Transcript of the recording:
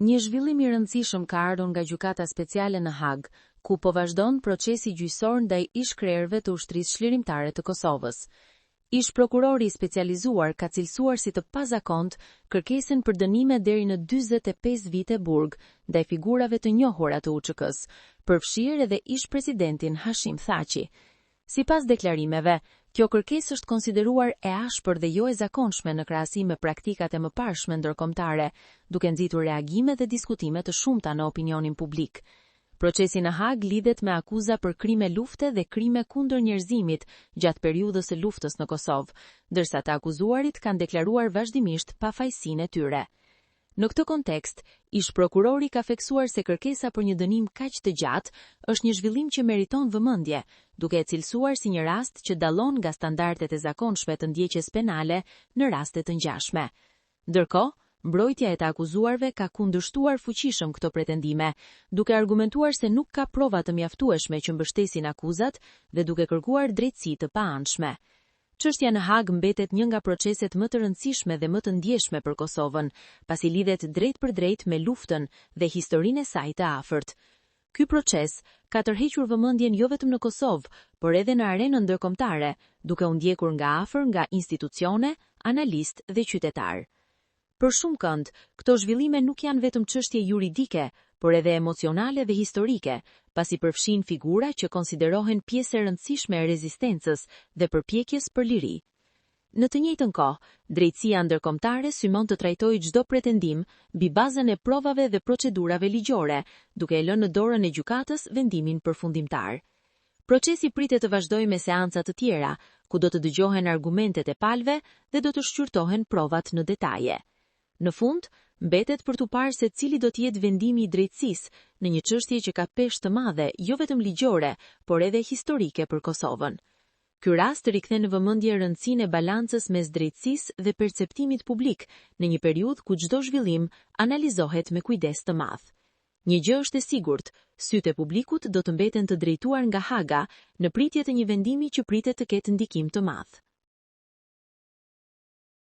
Një zhvillim i rëndësishëm ka ardhur nga gjykata speciale në Hag, ku po vazhdon procesi gjyqësor ndaj ish-krerëve të ushtrisë çlirimtare të Kosovës. Ish-prokurori i specializuar ka cilësuar si të pazakontë kërkesën për dënime deri në 45 vite burg ndaj figurave të njohura të UÇK-s, përfshirë edhe ish-presidentin Hashim Thaçi. Sipas deklarimeve, kjo kërkesë është konsideruar e ashpër dhe jo e zakonshme në krahasim me praktikat e mëparshme ndërkombëtare, duke nxitur reagime dhe diskutime të shumta në opinionin publik. Procesi në Hag lidhet me akuza për krime lufte dhe krime kundër njerëzimit gjatë periudhës së luftës në Kosovë, ndërsa të akuzuarit kanë deklaruar vazhdimisht pafajësinë e tyre. Në këtë kontekst, ish-prokurori ka theksuar se kërkesa për një dënim kaq të gjatë është një zhvillim që meriton vëmendje, duke e cilësuar si një rast që dallon nga standardet e zakonshme të ndjeqjes penale në raste të ngjashme. Ndërkohë, mbrojtja e të akuzuarve ka kundërshtuar fuqishëm këto pretendime, duke argumentuar se nuk ka prova të mjaftueshme që mbështesin akuzat dhe duke kërkuar drejtësi të paanshme. Çështja në Hag mbetet një nga proceset më të rëndësishme dhe më të ndjeshme për Kosovën, pasi lidhet drejt për drejt me luftën dhe historinë e saj të afërt. Ky proces ka tërhequr vëmendjen jo vetëm në Kosovë, por edhe në arenën ndërkombëtare, duke u ndjekur nga afër nga institucione, analistë dhe qytetarë. Për shumë kënd, këto zhvillime nuk janë vetëm çështje juridike, por edhe emocionale dhe historike, pasi përfshin figura që konsiderohen pjesë e rëndësishme e rezistencës dhe përpjekjes për liri. Në të njëjtën kohë, drejtësia ndërkombëtare symon të trajtojë çdo pretendim mbi bazën e provave dhe procedurave ligjore, duke e lënë në dorën e gjykatës vendimin përfundimtar. Procesi pritet të vazhdojë me seanca të tjera, ku do të dëgjohen argumentet e palëve dhe do të shqyrtohen provat në detaje. Në fund, mbetet për t'u parë se cili do të jetë vendimi i drejtësisë në një çështje që ka peshë të madhe, jo vetëm ligjore, por edhe historike për Kosovën. Ky rast rikthen në vëmendje rëndësinë e balancës mes drejtësisë dhe perceptimit publik në një periudhë ku çdo zhvillim analizohet me kujdes të madh. Një gjë është e sigurt, sytë e publikut do të mbeten të drejtuar nga Haga në pritje të një vendimi që pritet të ketë ndikim të madh.